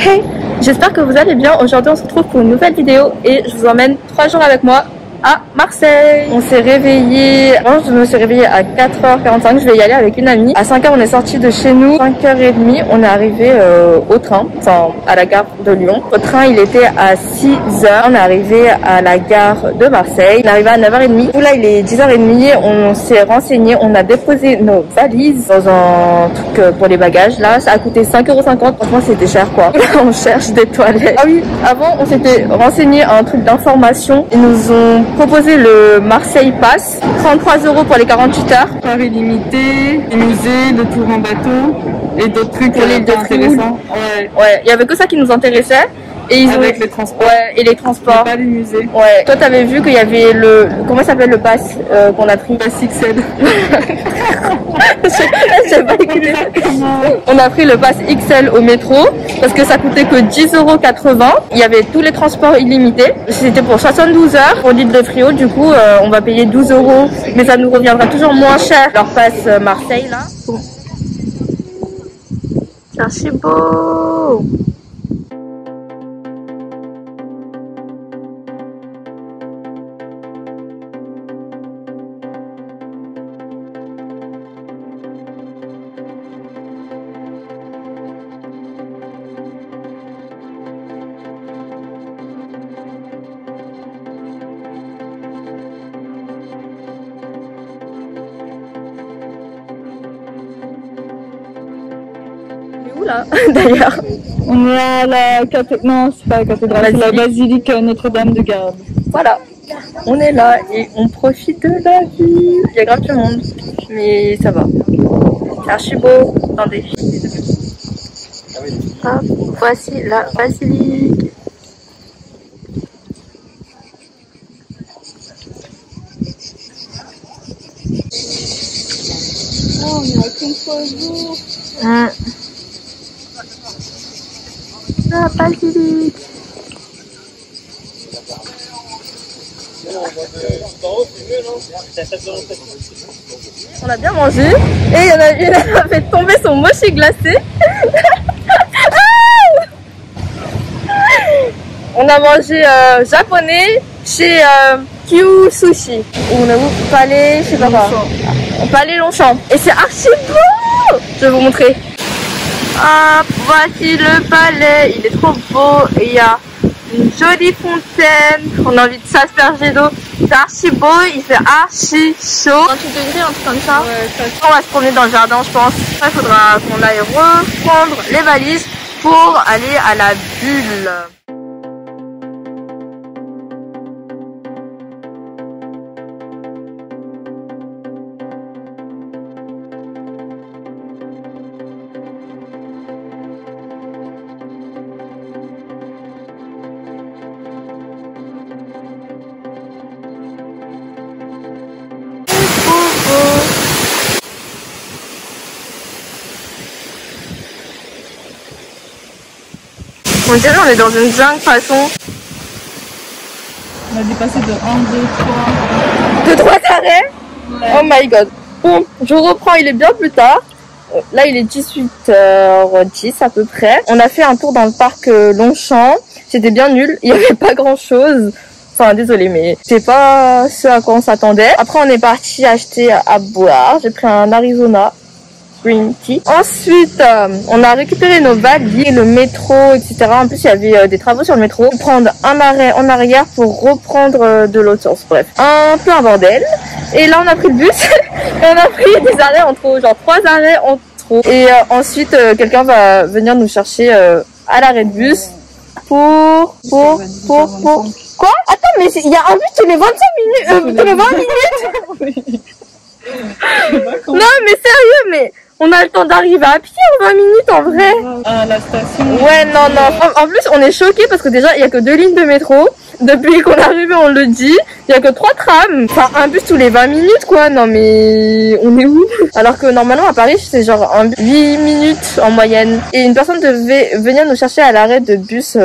Hey, j'espère que vous allez bien. Aujourd'hui on se retrouve pour une nouvelle vidéo et je vous emmène 3 jours avec moi à Marseille. On s'est réveillé, moi je me suis réveillée à 4h45, je vais y aller avec une amie. À 5h on est sorti de chez nous, 5h30 on est arrivé au train, enfin à la gare de Lyon. Le train il était à 6h, on est arrivé à la gare de Marseille, on est arrivé à 9h30. Là il est 10h30, on s'est renseigné, on a déposé nos valises dans un truc pour les bagages. Là ça a coûté 5,50€, franchement c'était cher quoi. Là on cherche des toilettes. Ah oui, avant on s'était renseigné à un truc d'information, ils nous ont proposé le Marseille Pass, 33€ pour les 48 heures. Par illimité, les musées, le tour en bateau et d'autres trucs pour l'île de intéressants. Ouais, il y avait que ça qui nous intéressait. Et ils avec les transports. Ouais, et les transports. Mais pas les musées. Ouais. Toi, t'avais vu qu'il y avait le... Comment s'appelle le pass qu'on a pris? Pass XL. J'ai pas écouté. On a pris le pass XL au métro parce que ça coûtait que 10,80€. Il y avait tous les transports illimités. C'était pour 72 heures pour l'île de Frio. Du coup, on va payer 12€. Mais ça nous reviendra toujours moins cher. Leur pass Marseille, là. Bon. C'est archi beau. Là d'ailleurs on est à la cathédrale, non c'est pas la cathédrale, c'est la basilique Notre-Dame de Garde. Voilà, on est là et on profite de la vie. Il y a grave du monde mais ça va, c'est archi beau. Attendez, hop, voici la basilique. Oh, on a qu'une fois le jour. La basilique. On a bien mangé et il y en a une qui a fait tomber son mochi glacé. On a mangé japonais chez Kyu Sushi. On a où? Palais, je sais pas quoi. Palais Longchamp. Et c'est archi beau. Je vais vous montrer. Hop, voici le palais, il est trop beau et il y a une jolie fontaine, on a envie de s'asperger d'eau, c'est archi beau, il fait archi chaud. 28 degrés, un truc comme ça. Ouais, on va se promener dans le jardin je pense. Après il faudra qu'on aille reprendre les valises pour aller à la bulle. On dirait on est dans une jungle façon. On a dépassé de 1, 2, 3. De 3 arrêts. Ouais. Oh my god. Bon, je reprends, il est bien plus tard. Là il est 18h10 à peu près. On a fait un tour dans le parc Longchamp. C'était bien nul, il n'y avait pas grand chose. Enfin désolé mais c'est pas ce à quoi on s'attendait. Après on est parti acheter à boire. J'ai pris un Arizona Green Tea. Ensuite, on a récupéré nos valises, le métro, etc. En plus, il y avait des travaux sur le métro. Prendre un arrêt en arrière pour reprendre de l'autre sens. Bref, un peu un bordel. Et là, on a pris le bus et on a pris des arrêts en trop, genre 3 arrêts en trop. Et ensuite, quelqu'un va venir nous chercher à l'arrêt de bus pour... Quoi? Attends, mais il y a un bus tous les 25 minutes, tous les 20 minutes. Non, mais sérieux, mais... On a le temps d'arriver à pied en 20 minutes en vrai. À la station. Ouais, non. En plus, on est choqués parce que déjà, il n'y a que 2 lignes de métro. Depuis qu'on est arrivé, on le dit. Il n'y a que 3 trams. Enfin, un bus tous les 20 minutes, quoi. Non, mais on est où? Alors que normalement, à Paris, c'est genre 8 minutes en moyenne. Et une personne devait venir nous chercher à l'arrêt de bus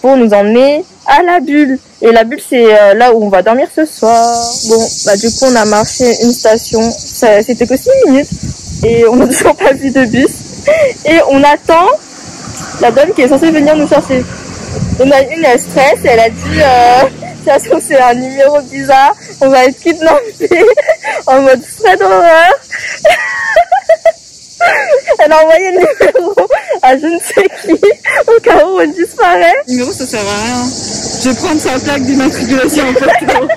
pour nous emmener à la bulle. Et la bulle, c'est là où on va dormir ce soir. Bon, bah du coup, on a marché une station. C'était que 6 minutes. Et on n'a toujours pas vu de bus. Et on attend la dame qui est censée venir nous chercher. On a une, elle stresse, elle a dit ça se trouve c'est un numéro bizarre, on va être kidnappé en mode frais d'horreur. Elle a envoyé le numéro à je ne sais qui au cas où on disparaît. Le numéro ça sert à rien. Je vais prendre sa plaque d'immatriculation en photo.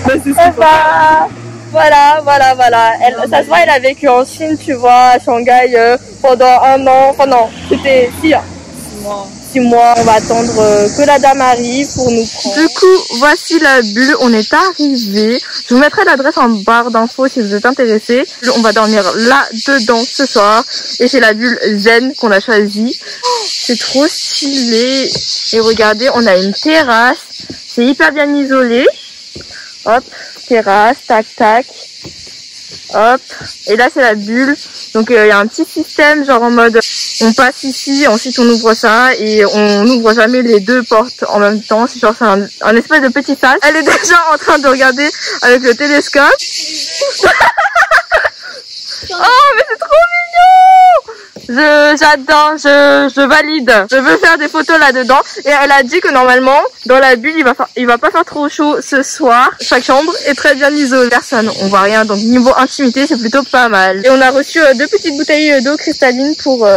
Bah, c'est ça. Voilà. Ça se voit, elle a vécu en Chine, tu vois, à Shanghai pendant 1 an. Enfin non, c'était 6 mois. On va attendre que la dame arrive pour nous prendre. Du coup, voici la bulle. On est arrivé. Je vous mettrai l'adresse en barre d'infos si vous êtes intéressés. On va dormir là dedans ce soir. Et c'est la bulle Zen qu'on a choisie. C'est trop stylé. Et regardez, on a une terrasse. C'est hyper bien isolé. Hop, terrasse, tac tac. Hop, et là c'est la bulle. Donc il y a un petit système genre en mode on passe ici, ensuite on ouvre ça et on n'ouvre jamais les 2 portes en même temps. C'est genre un espèce de petit sas. Elle est déjà en train de regarder avec le télescope. Oh mais c'est trop mignon! J'adore, je valide. Je veux faire des photos là-dedans. Et elle a dit que normalement, dans la bulle, il va pas faire trop chaud ce soir. Chaque chambre est très bien isolée. Personne, on voit rien. Donc niveau intimité, c'est plutôt pas mal. Et on a reçu 2 petites bouteilles d'eau cristalline pour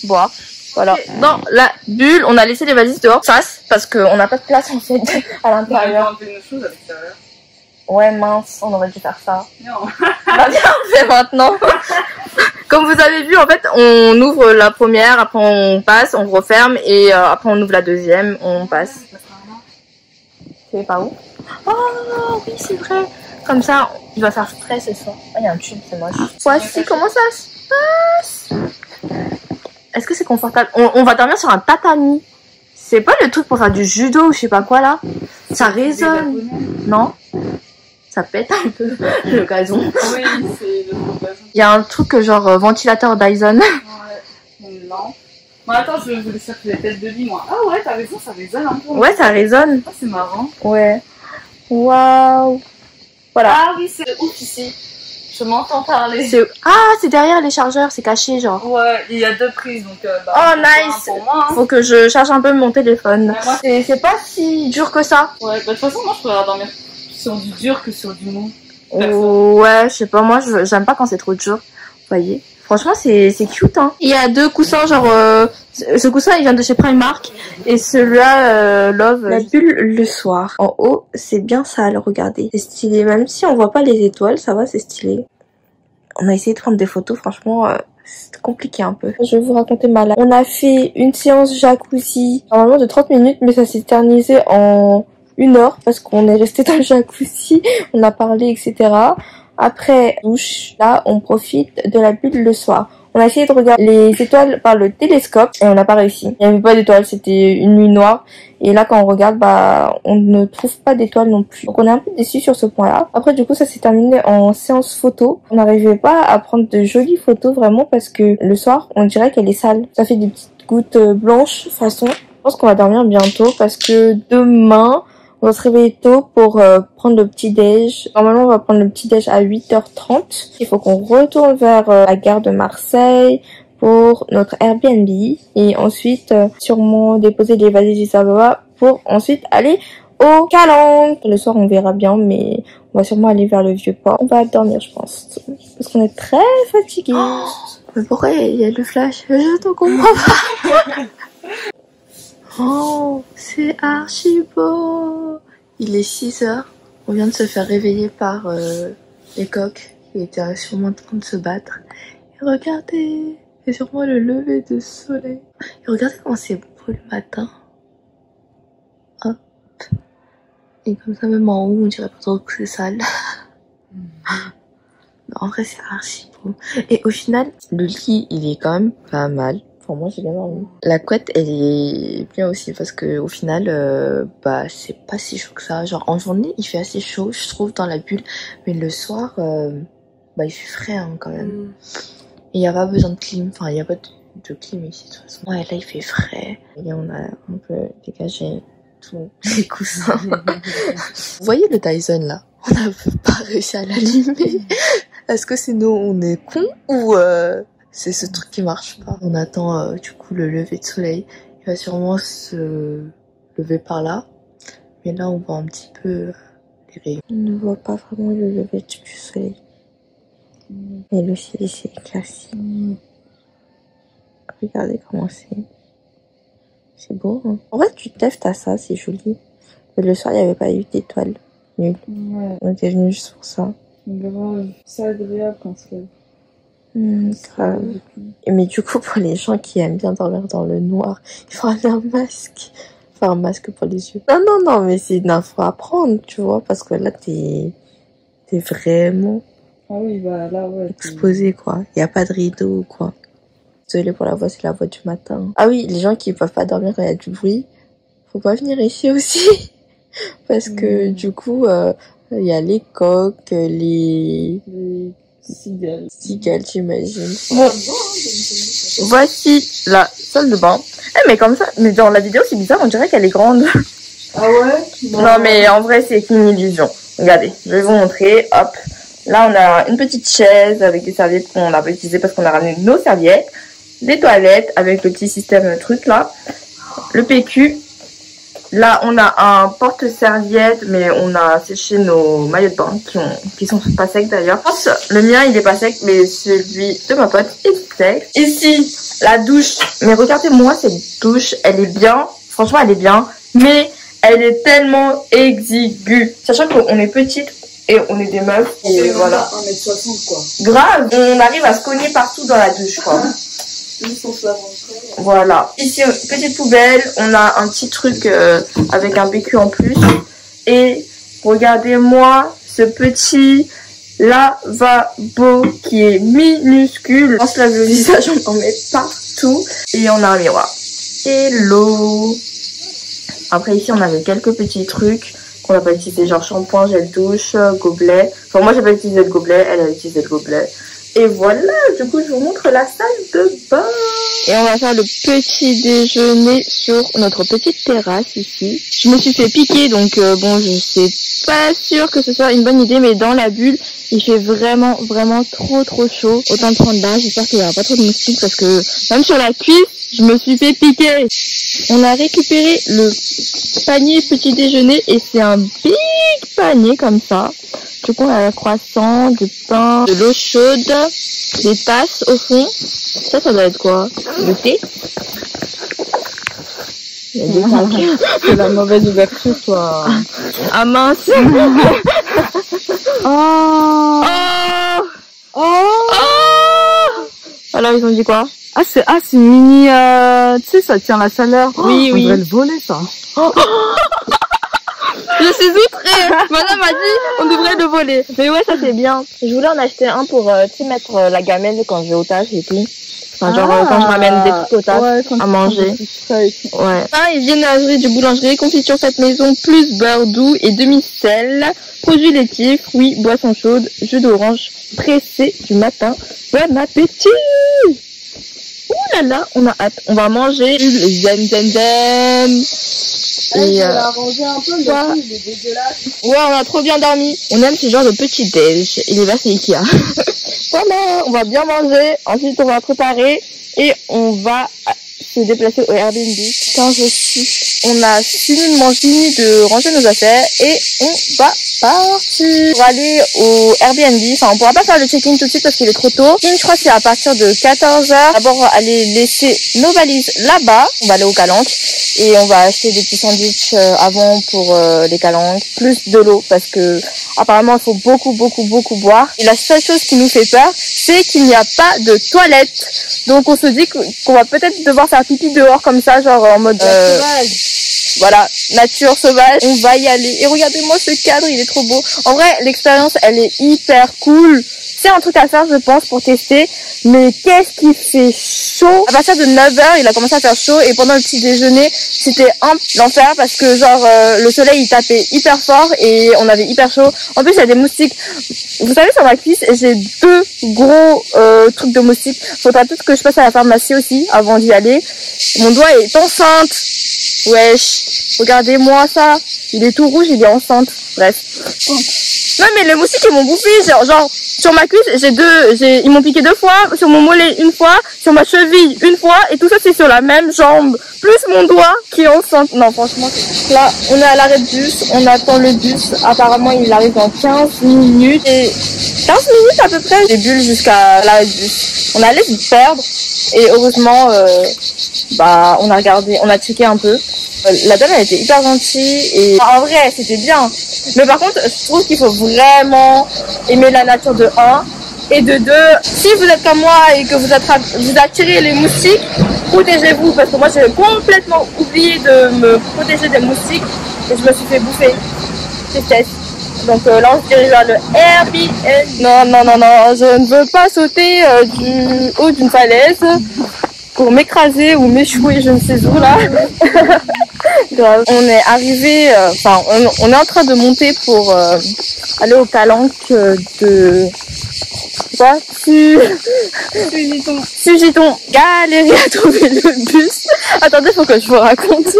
boire. Voilà. Dans la bulle, on a laissé les valises dehors. Parce qu'on n'a pas de place en fait à l'intérieur. On a nos choses à l'extérieur. Ouais mince, on aurait dû faire ça. Non. Bah bien, on fait maintenant. Comme vous avez vu, en fait, on ouvre la première, après on passe, on referme et après on ouvre la deuxième, on passe. C'est pas où? Oh oui, c'est vrai. Comme ça, il va faire frais ce soir. Ah, il y a un tube, c'est moche. Voici comment ça se passe. Est-ce que c'est confortable? On va dormir sur un tatami. C'est pas le truc pour faire du judo ou je sais pas quoi là. Ça résonne. Non? Ça pète un peu le gazon. Oui, c'est le gazon. Il y a un truc genre ventilateur Dyson. Ouais, non. Bon, attends, je voulais faire les têtes de lit, moi. Ah ouais, t'as raison, ça résonne un peu. Ouais, ça résonne. Ah, c'est marrant. Ouais. Waouh. Voilà. Ah oui, c'est ouf ici. Je m'entends parler. Ah, c'est derrière les chargeurs, c'est caché genre. Ouais, il y a 2 prises, donc oh nice. pour moi, hein. Faut que je charge un peu mon téléphone. C'est pas si dur que ça. Ouais, bah de toute façon, moi je pourrais dormir sur du dur que sur du mou. Ouais, je sais pas, moi j'aime pas quand c'est trop dur. Vous voyez, franchement c'est cute hein. Il y a 2 coussins genre ce coussin il vient de chez Primark et celui-là Love. La bulle le soir. En haut c'est bien sale, regardez. C'est stylé, même si on voit pas les étoiles, ça va, c'est stylé. On a essayé de prendre des photos, franchement c'est compliqué un peu. Je vais vous raconter ma life. On a fait une séance jacuzzi normalement de 30 minutes mais ça s'est éternisé en 1 heure parce qu'on est resté dans le jacuzzi, on a parlé, etc. Après, douche, là, on profite de la bulle le soir. On a essayé de regarder les étoiles par le télescope et on n'a pas réussi. Il n'y avait pas d'étoiles, c'était une nuit noire. Et là, quand on regarde, bah, on ne trouve pas d'étoiles non plus. Donc on est un peu déçus sur ce point-là. Après, du coup, ça s'est terminé en séance photo. On n'arrivait pas à prendre de jolies photos vraiment parce que le soir, on dirait qu'elle est sale. Ça fait des petites gouttes blanches, façon. Je pense qu'on va dormir bientôt parce que demain, on va se réveiller tôt pour prendre le petit-déj. Normalement, on va prendre le petit-déj à 8h30. Il faut qu'on retourne vers la gare de Marseille pour notre Airbnb. Et ensuite, sûrement déposer les valises d'Isababa pour ensuite aller au Calanque. Le soir, on verra bien, mais on va sûrement aller vers le Vieux-Port. On va dormir, je pense. Parce qu'on est très fatigués. Oh, mais pourquoi il y a le flash? Je ne comprends pas. Oh, c'est archi beau. Il est 6h. On vient de se faire réveiller par les coqs qui étaient sûrement en train de se battre. Et regardez, c'est sûrement le lever de soleil. Et regardez comment c'est beau le matin. Hop. Et comme ça, même en haut, on dirait pas trop que c'est sale. En vrai, c'est archi beau. Et au final, le lit, il est quand même pas mal. Enfin, moi j'ai bien dormi. La couette elle est bien aussi parce que au final bah c'est pas si chaud que ça. Genre en journée il fait assez chaud je trouve dans la bulle, mais le soir bah il fait frais hein, quand même. Et il y a pas besoin de clim, enfin il y a pas de clim ici de toute façon. Ouais là il fait frais et on a un peu dégagé tous les coussins. Vous voyez le Dyson là, on n'a pas réussi à l'allumer. Est-ce que c'est nous on est cons ou c'est ce truc qui marche pas. On attend du coup le lever de soleil. Il va sûrement se lever par là. Mais là, on voit un petit peu les rayons. On ne voit pas vraiment le lever du soleil. Mais le ciel ici est éclairci. Regardez comment c'est. C'est beau, hein. En vrai, tu te lèves, t'as ça, c'est joli. Mais le soir, il n'y avait pas eu d'étoiles. Nul. Ouais. On était venus juste pour ça. Grave. C'est agréable quand c'est... Grave. Mais du coup, pour les gens qui aiment bien dormir dans le noir, il faut avoir un masque. Enfin, un masque pour les yeux. Non, mais c'est une info à prendre, tu vois, parce que là, t'es vraiment Ah oui, bah là, ouais. exposé, quoi. Il n'y a pas de rideau, quoi. Désolée pour la voix, c'est la voix du matin. Ah oui, les gens qui peuvent pas dormir quand il y a du bruit, faut pas venir ici aussi. Parce que, du coup, il y a les coqs, les cigales, j'imagine. Bon, voici la salle de bain. Eh, mais comme ça, mais dans la vidéo, c'est bizarre, on dirait qu'elle est grande. Ah ouais? Non, mais en vrai, c'est qu'une illusion. Regardez, je vais vous montrer. Hop. Là, on a une petite chaise avec des serviettes qu'on n'a pas utilisées parce qu'on a ramené nos serviettes. Des toilettes avec le petit système truc là. Le PQ. Là, on a un porte-serviette, mais on a séché nos maillots de bain qui sont pas secs d'ailleurs. Le mien, il est pas sec, mais celui de ma pote est sec. Ici, la douche. Mais regardez-moi cette douche, elle est bien. Franchement, elle est bien. Mais elle est tellement exiguë. Sachant qu'on est petite et on est des meufs. Et voilà. 1m60 quoi. Grave, on arrive à se cogner partout dans la douche quoi. Voilà. Ici, petite poubelle. On a un petit truc avec un PQ en plus. Et regardez-moi ce petit lavabo qui est minuscule. On se lave le visage, on en met partout. Et on a un miroir. Hello. Après ici, on avait quelques petits trucs qu'on n'a pas utilisé, genre shampoing, gel douche, gobelet. Enfin, moi, j'ai pas utilisé le gobelet. Elle a utilisé le gobelet. Et voilà, du coup, je vous montre la salle de bain. Et on va faire le petit déjeuner sur notre petite terrasse ici. Je me suis fait piquer, donc bon, je sais pas sûr que ce soit une bonne idée, mais dans la bulle, il fait vraiment trop chaud. Autant prendre là, j'espère qu'il n'y aura pas trop de moustiques parce que même sur la cuisse, je me suis fait piquer. On a récupéré le panier petit déjeuner et c'est un big panier comme ça. Du coup, on a un croissant, du pain, de l'eau chaude, des tasses au fond. Ça doit être quoi? Le thé? Il y a des sacs. C'est la mauvaise ouverture, toi. Ah mince. Oh. Alors, ils ont dit quoi? Ah, c'est une mini... tu sais, ça tient la chaleur. Oui. On devrait le voler, ça. Je suis outrée. Madame a dit on devrait le voler. Mais ouais, ça c'est bien. Je voulais en acheter un pour mettre la gamelle quand je vais au taf et tout. Enfin, genre quand je ramène des trucs au taf à manger. Ouais. Pain, viennoiserie de boulangerie, confiture faite maison, plus beurre doux et demi-sel. Produits laitiers, fruits, boissons chaudes, jus d'orange pressé du matin. Bon appétit! Ouh là là, on a hâte. On va manger le zen. Et arranger un peu, le il est dégueulasse. Ouais, on a trop bien dormi. On aime ce genre de petit déj. Et les là, c'est Ikea. Voilà, on va bien manger. Ensuite, on va préparer et on va se déplacer au Airbnb. Quand on a fini de ranger nos affaires et on va partir pour aller au Airbnb. Enfin, on pourra pas faire le check-in tout de suite parce qu'il est trop tôt. Je crois que c'est à partir de 14h. D'abord, aller laisser nos valises là-bas. On va aller aux calanques et on va acheter des petits sandwichs avant pour les calanques. Plus de l'eau parce que apparemment, il faut beaucoup boire. Et la seule chose qui nous fait peur, c'est qu'il n'y a pas de toilette. Donc, on se dit qu'on va peut-être devoir faire pipi dehors comme ça, genre en mode voilà, nature sauvage. On va y aller. Et regardez-moi ce cadre, il est trop beau. En vrai, l'expérience, elle est hyper cool. C'est un truc à faire, je pense, pour tester. Mais qu'est-ce qui fait chaud? À partir de 9h, il a commencé à faire chaud. Et pendant le petit déjeuner, c'était l'enfer parce que genre le soleil, il tapait hyper fort et on avait hyper chaud. En plus, il y a des moustiques. Vous savez, sur ma cuisse, j'ai 2 gros trucs de moustiques. Faudra peut-être que je passe à la pharmacie aussi avant d'y aller. Mon doigt est enceinte. Wesh, regardez-moi ça. Il est tout rouge, il est enceinte. Bref. Non mais les moustiques ils m'ont bouffé, genre sur ma cuisse ils m'ont piqué 2 fois, sur mon mollet 1 fois, sur ma cheville 1 fois et tout ça c'est sur la même jambe, plus mon doigt qui est enceinte. Non franchement, là on est à l'arrêt de bus, on attend le bus, apparemment il arrive dans 15 minutes et 15 minutes à peu près, j'ai bulles jusqu'à l'arrêt de bus. On allait se perdre et heureusement on a regardé, on a checké un peu. La dame elle était hyper gentille et en vrai c'était bien. Mais par contre je trouve qu'il faut vraiment aimer la nature de 1 et de 2. Si vous êtes comme moi et que vous attirez les moustiques, protégez-vous parce que moi j'ai complètement oublié de me protéger des moustiques et je me suis fait bouffer. Tristesse. Donc là on se dirige vers le Airbnb. Non, je ne veux pas sauter du haut d'une falaise pour m'écraser ou m'échouer je ne sais où là. On est arrivé, on est en train de monter pour aller au calanque de quoi Sugiton. Galérer à trouver le bus. Attendez, faut que je vous raconte.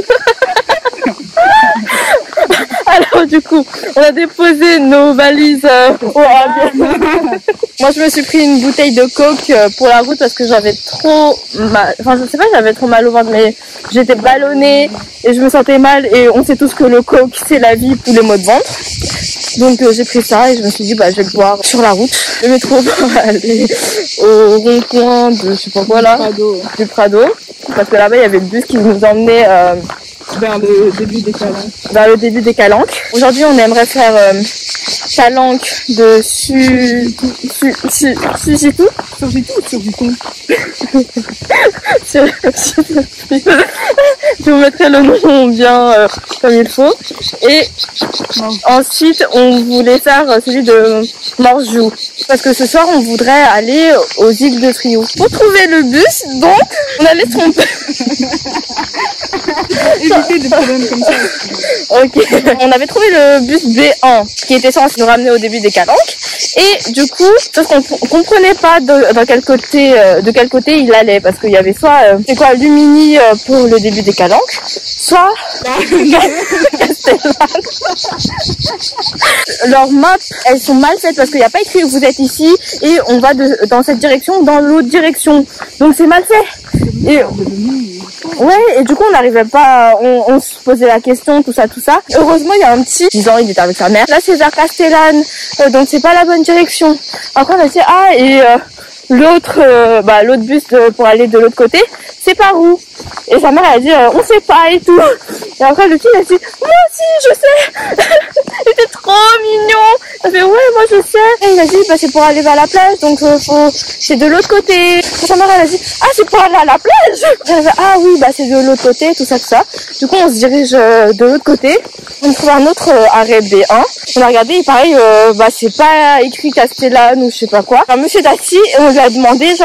Alors du coup, on a déposé nos valises au Airbnb. Moi je me suis pris une bouteille de coke pour la route parce que j'avais trop mal, enfin je sais pas, j'avais trop mal au ventre mais j'étais ballonnée et je me sentais mal et on sait tous que le coke c'est la vie pour les maux de ventre. Donc j'ai pris ça et je me suis dit je vais le boire sur la route. Le métro pour aller au rond-point de je sais pas quoi là, du Prado. Parce que là-bas il y avait le bus qui nous emmenait vers le début des calanques. Aujourd'hui, on aimerait faire calanque de Sugiton. Je vous mettrai le nom bien comme il faut. Et ensuite, on voulait faire celui de Morjou. Parce que ce soir, on voudrait aller aux îles de Trio. Pour trouver le bus, donc, on allait se tromper. Éviter des problèmes comme ça. Ok. On avait trouvé le bus B1 qui était censé nous ramener au début des calanques. Et du coup, sauf qu'on comprenait pas de quel côté il allait. Parce qu'il y avait soit Lumini pour le début des calanques, soit Castellane. Leurs maps, elles sont mal faites parce qu'il n'y a pas écrit vous êtes ici et on va dans cette direction, dans l'autre direction. Donc c'est mal fait. Et ouais, et du coup on n'arrivait pas, on se posait la question, tout ça. Heureusement il y a un petit, 10 ans, il était avec sa mère. Là c'est vers Castellane, donc c'est pas la bonne direction. Après on a dit l'autre bus pour aller de l'autre côté, c'est par où? Et sa mère elle a dit on sait pas et tout. Et après le petit il a dit moi aussi je sais. Il était trop mignon. Il a fait ouais moi je sais. Et il a dit c'est pour aller vers la plage donc c'est de l'autre côté. Et sa mère elle a dit c'est pour aller à la plage. Elle a fait oui c'est de l'autre côté tout ça. Du coup on se dirige de l'autre côté. On trouve un autre arrêt B1. On a regardé et pareil c'est pas écrit Castellane ou je sais pas quoi. Un monsieur d'assis et on lui a demandé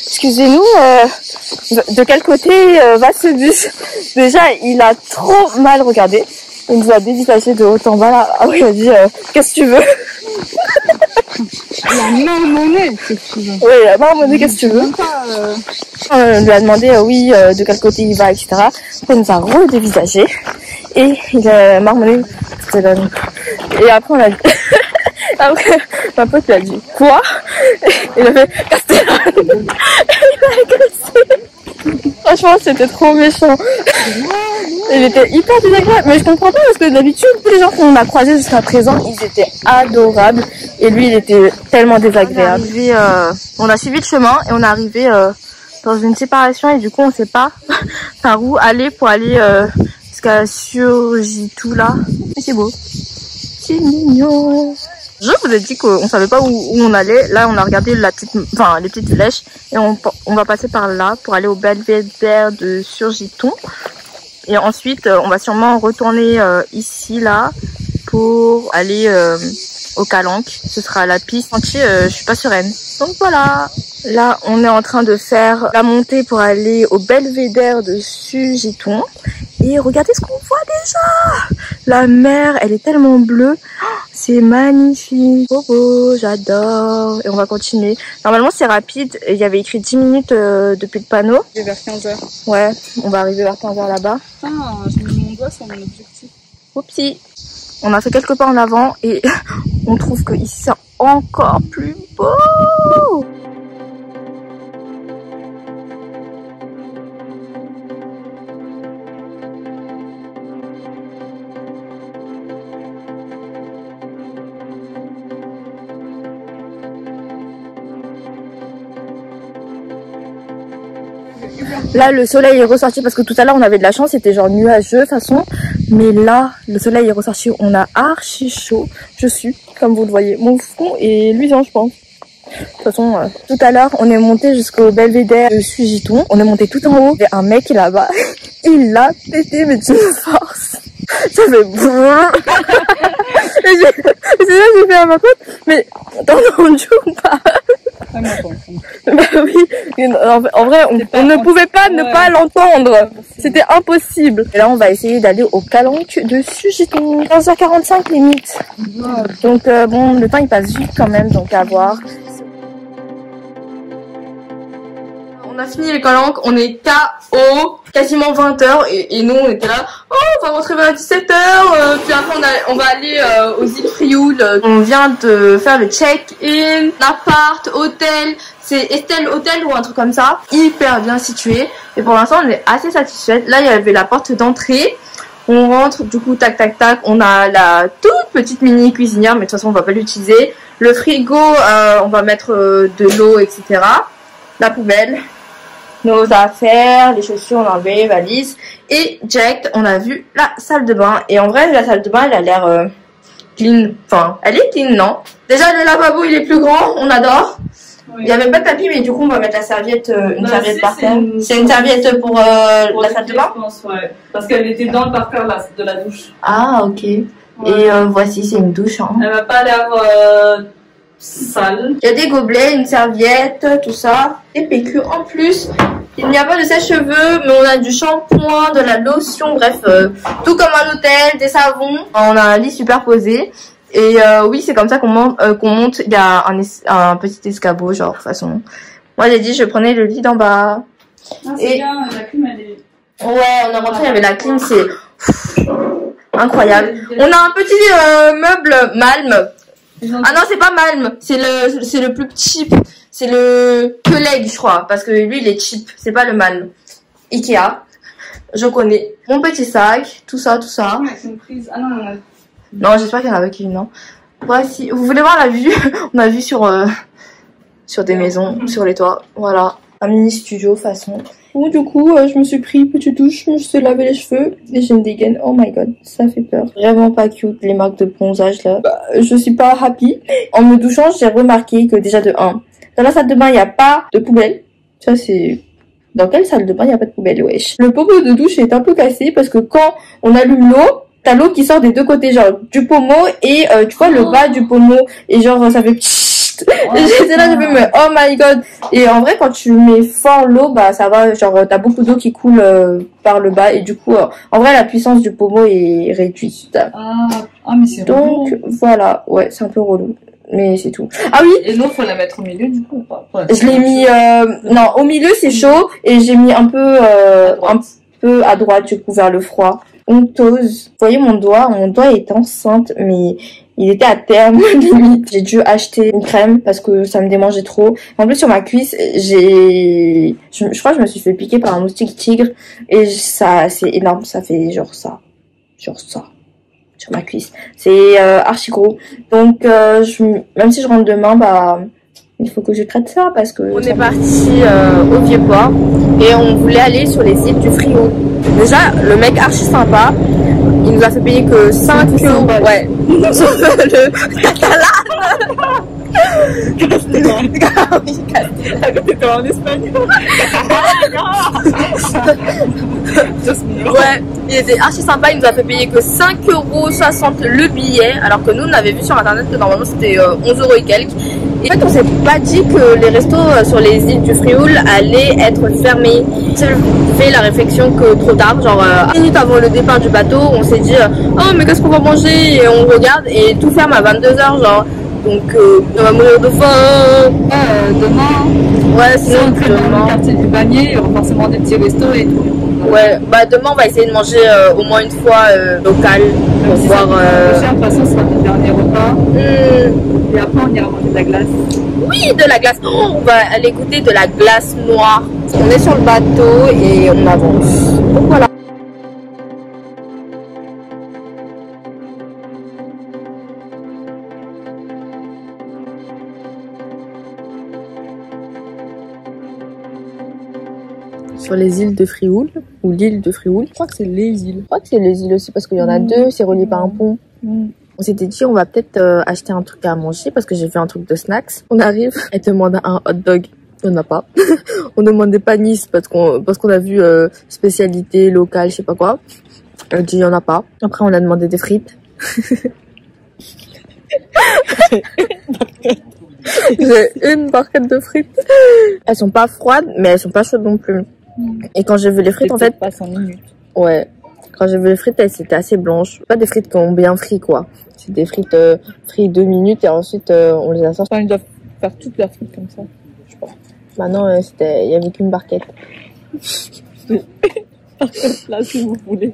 excusez-nous de quel côté va ce bus. Déjà il a trop mal regardé. Il nous a dévisagé de haut en bas là. Ah oui, il a dit qu'est-ce que tu veux? Il a marmonné, qu'est-ce que tu veux? Oui, il a marmonné, qu'est-ce que tu veux? On lui a demandé de quel côté il va, etc. Après il nous a redévisagé et il a marmonné. Et après on a dit après ma pote lui a dit quoi? Il a fait Castellane. Et il a agressé. Franchement c'était trop méchant. Il était hyper désagréable, mais je comprends pas parce que d'habitude tous les gens qu'on a croisés jusqu'à présent ils étaient adorables et lui il était tellement désagréable. On a suivi le chemin et on est arrivé dans une séparation et du coup on sait pas par où aller pour aller jusqu'à Sugiton là. Mais c'est beau, c'est mignon. Je vous ai dit qu'on savait pas où on allait. Là, on a regardé les petites flèches et on va passer par là pour aller au belvédère de Sugiton. Et ensuite, on va sûrement retourner ici, là, pour aller au calanque. Ce sera la piste entière, je suis pas sereine. Donc voilà. Là, on est en train de faire la montée pour aller au belvédère de Sugiton. Et regardez ce qu'on voit déjà. La mer, elle est tellement bleue. C'est magnifique. Oh, beau, j'adore. Et on va continuer. Normalement, c'est rapide. Il y avait écrit 10 minutes depuis le panneau. C'est vers 15h. Ouais, on va arriver vers 15h là-bas. J'ai mis mon doigt sur mon objectif. Oupsie. On a fait quelques pas en avant et on trouve que ici c'est encore plus beau. Là le soleil est ressorti parce que tout à l'heure on avait de la chance, c'était genre nuageux de toute façon. Mais là le soleil est ressorti, on a archi chaud. Je suis, comme vous le voyez, mon front est luisant je pense. De toute façon, tout à l'heure on est monté jusqu'au belvédère de Sugiton. On est monté tout en haut, il y avait un mec là-bas, il l'a pété mais d'une force. Ça fait brrr. Et c'est ça que j'ai fait à ma pote. Mais t'as entendu ou pas? Bah oui, en vrai on ne pouvait pas ne pas l'entendre, c'était impossible. Et là on va essayer d'aller au calanque de Sugiton, 15h45 limite. Donc bon, le temps il passe vite quand même, donc à voir. On a fini les calanques, on est KO, quasiment 20h et nous on était là, oh on va rentrer vers 17h, puis après on va aller aux îles Frioul. On vient de faire le check-in, appart, hôtel, c'est Estelle Hôtel ou un truc comme ça, hyper bien situé et pour l'instant on est assez satisfaite. Là il y avait la porte d'entrée, on rentre du coup tac tac tac, on a la toute petite mini cuisinière mais de toute façon on va pas l'utiliser, le frigo on va mettre de l'eau etc, la poubelle, nos affaires, les chaussures, on a enlevé, valise. Et direct, on a vu la salle de bain. Et en vrai, la salle de bain, elle a l'air clean. Enfin, elle est clean, non? Déjà, le lavabo, il est plus grand. On adore. Oui. Il n'y avait pas de tapis, mais du coup, on va mettre la serviette, une serviette par terre. C'est une serviette pour la salle de bain? Je pense, ouais. Parce qu'elle était dans le parterre de la douche. Ah, ok. Ouais. Et voici, c'est une douche. Hein. Elle n'a pas l'air... sale. Il y a des gobelets, une serviette, tout ça. Des PQ en plus. Il n'y a pas de sèche-cheveux, mais on a du shampoing, de la lotion, bref, tout comme un hôtel, des savons. On a un lit superposé. Et oui, c'est comme ça qu'on monte. Il y a un petit escabeau, genre, de toute façon. Moi, j'ai dit, je prenais le lit d'en bas. Ah, c'est bien, la clim, elle est... Ouais, on est rentré, il y avait la clim, c'est incroyable. On a un petit meuble Malm. Ah non, c'est pas Malm, c'est le plus cheap, c'est le Peleg je crois, parce que lui il est cheap, c'est pas le Malm. Ikea, je connais. Mon petit sac, tout ça, tout ça. Ah non, non, j'espère qu'il y en avait qu'une, non. Voici, vous voulez voir la vue? On a vu sur des maisons, sur les toits, voilà. Un mini studio façon. Bon, du coup, je me suis pris une petite douche, je me suis lavé les cheveux et j'ai une dégaine. Oh my god, ça fait peur. Vraiment pas cute, les marques de bronzage là. Bah, je suis pas happy. En me douchant, j'ai remarqué que déjà de 1, dans la salle de bain, il n'y a pas de poubelle. Ça, c'est... Dans quelle salle de bain il n'y a pas de poubelle, wesh? Le pommeau de douche est un peu cassé parce que quand on allume l'eau, t'as l'eau qui sort des deux côtés, genre du pommeau et tu vois le bas du pommeau. Et genre, ça fait... Et j'étais là, j'ai fait, mais oh my god. Et en vrai, quand tu mets fort l'eau, bah ça va, genre t'as beaucoup d'eau qui coule par le bas et du coup, en vrai, la puissance du pommeau est réduite. Mais c'est donc relou. Voilà, ouais, c'est un peu relou, mais c'est tout. Ah oui. Et l'eau, faut la mettre au milieu du coup ou pas? Je l'ai mis, non, au milieu c'est chaud et j'ai mis un peu à droite du coup vers le froid. Honteuse. Vous voyez mon doigt est enceinte, mais il était à terme limite. J'ai dû acheter une crème parce que ça me démangeait trop. En plus sur ma cuisse, je crois que je me suis fait piquer par un moustique tigre et ça c'est énorme, ça fait genre ça sur ma cuisse. C'est archi gros. Donc même si je rentre demain, bah il faut que je traite ça parce que... On est parti au Vieux-Port et on voulait aller sur les îles du Frioul. Déjà, le mec archi sympa, il nous a fait payer que 5 euros. Ouais. Sur le catalan. en Espagne. Ouais, il était archi sympa, il nous a fait payer que 5,60 € le billet, alors que nous on avait vu sur internet que normalement c'était 11 € et quelques. Et en fait on s'est pas dit que les restos sur les îles du Frioul allaient être fermés. On s'est fait la réflexion que trop tard, genre 1 minute avant le départ du bateau, on s'est dit oh mais qu'est-ce qu'on va manger, et on regarde et tout ferme à 22 h genre. Donc on va mourir de faim. Demain. Ouais, sinon demain. Le quartier du Panier, il y aura forcément des petits restos et tout. Ouais, bah demain on va essayer de manger au moins une fois local pour voir. De toute façon, ce sera notre dernier repas. Et après, on ira manger de la glace. Oui, de la glace. Oh, on va aller goûter de la glace noire. On est sur le bateau et on avance. Donc voilà. Sur les îles de Frioul, ou l'île de Frioul. Je crois que c'est les îles. Je crois que c'est les îles aussi parce qu'il y en a deux, c'est relié par un pont. On s'était dit on va peut-être acheter un truc à manger parce que j'ai fait un truc de snacks. On arrive, elle demande un hot dog. On n'a pas. On demande des panis parce qu'on a vu spécialité locale, je sais pas quoi. Elle dit il y en a pas. Après on a demandé des frites. J'ai une barquette de frites. Elles sont pas froides mais elles sont pas chaudes non plus. Et quand j'ai vu les frites en fait, pas 5 minutes. Ouais. Quand j'ai vu les frites, elles étaient assez blanches. Pas des frites qui ont bien frit, quoi. C'est des frites frites 2 minutes et ensuite on les a sorties. Enfin, ils doivent faire toute la frite comme ça. Je sais pas. Maintenant, il y avait qu'une barquette. Là, si vous voulez.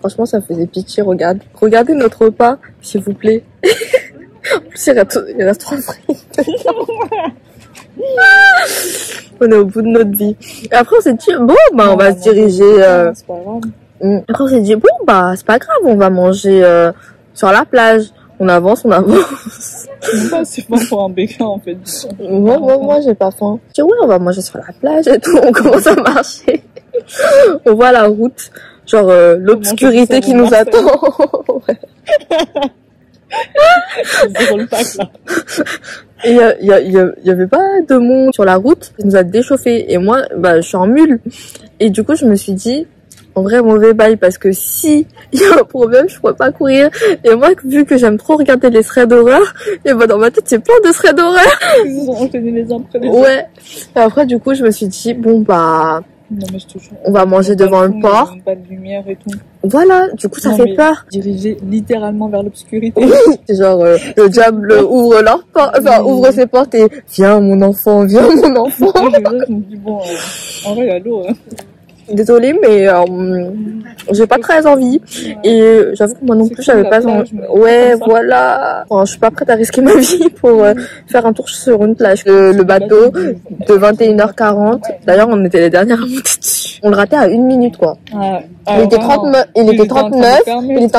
Franchement, ça faisait pitié, regarde. Regardez notre repas, s'il vous plaît. En plus, il reste 3 frites. On est au bout de notre vie. Et après, on s'est dit, bon, bah, on va se diriger. C'est pas grave. Après, on s'est dit, bon, bah, c'est pas grave, on va manger sur la plage. On avance, on avance. C'est pas pour un béquin, en fait. Moi, j'ai pas faim. Je dis, ouais, on va manger sur la plage et tout. On commence à marcher. On voit la route. Genre, l'obscurité qui nous attend. Ouais. Le pack, là. Et il y avait pas de monde sur la route. Ça nous a déchauffé. Et moi, bah, je suis en mule. Et du coup, je me suis dit, en vrai, mauvais bail, parce que si il y a un problème, je pourrais pas courir. Et moi, vu que j'aime trop regarder les threads d'horreur, et bah, dans ma tête, c'est plein de threads d'horreur. Ils ont enchaîné les uns après les autres. Ouais. Et après, du coup, je me suis dit, bon, bah, non, mais je te jure. on va manger devant le port. Pas de lumière et tout. Voilà, du coup, ça fait peur. Dirigé littéralement vers l'obscurité. C'est genre, le diable ouvre leur porte, enfin, ouvre ses portes et viens, mon enfant, viens, mon enfant. Je me dis, bon, en vrai, allô, Désolée, mais j'ai pas très envie. Et j'avoue que moi non plus, j'avais pas envie. Ouais, voilà. Enfin, je suis pas prête à risquer ma vie pour faire un tour sur une plage. Le bateau de 21h40. D'ailleurs, on était les dernières à monter dessus. On le ratait à 1 minute, quoi. Il était 39, il était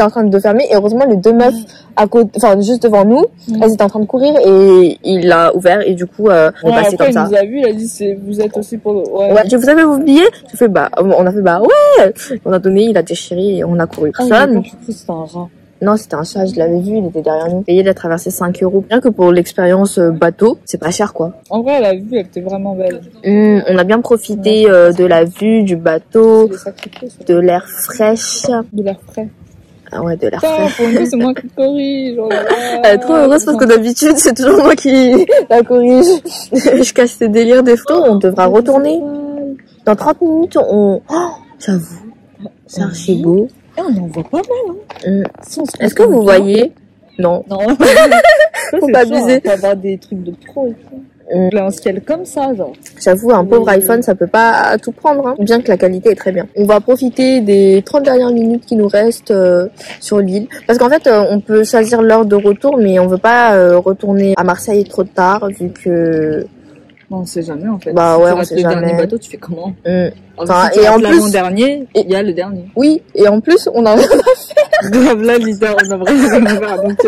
en train de fermer. Et heureusement, les deux meufs à côté, enfin, juste devant nous, elles étaient en train de courir et il l'a ouvert et du coup, on est passé comme ça. Il nous a vu, il a dit, vous êtes aussi pour le, ouais, vous avez vos billets? J'ai fait, bah, on a fait, bah, ouais! On a donné, il a déchiré et on a couru. C'était un rat. Non, c'était un chat, je l'avais vu, il était derrière nous. Payé de traverser 5 €. Rien que pour l'expérience bateau, c'est pas cher, quoi. En vrai, la vue, elle était vraiment belle. On a bien profité de la vue, du bateau, de l'air fraîche. De l'air frais. Ah ouais, de l'air frais. Pour une fois, c'est moi qui corrige. Oh là là. Elle est trop heureuse parce que d'habitude, c'est toujours moi qui la corrige. Je cache ses délires des photos. On devra retourner. Dans 30 minutes, oh, j'avoue, c'est archi beau. Et on en voit pas mal, hein. Est-ce que vous voyez? Non. Non. Faut pas abuser. On peut avoir des trucs de pro et tout. Un ciel comme ça, genre. J'avoue, un pauvre iPhone, ça peut pas tout prendre, hein. Bien que la qualité est très bien. On va profiter des 30 dernières minutes qui nous restent sur l'île. Parce qu'en fait, on peut choisir l'heure de retour, mais on veut pas retourner à Marseille trop tard, vu que... Non, on sait jamais, en fait. Bah ouais, on sait jamais. Le dernier bateau, tu fais comment? Enfin, si et en plus, l'avant-dernier, il y a le dernier. Oui, et en plus, on a rien à faire. Là, leader, on a vraiment rien à faire, donc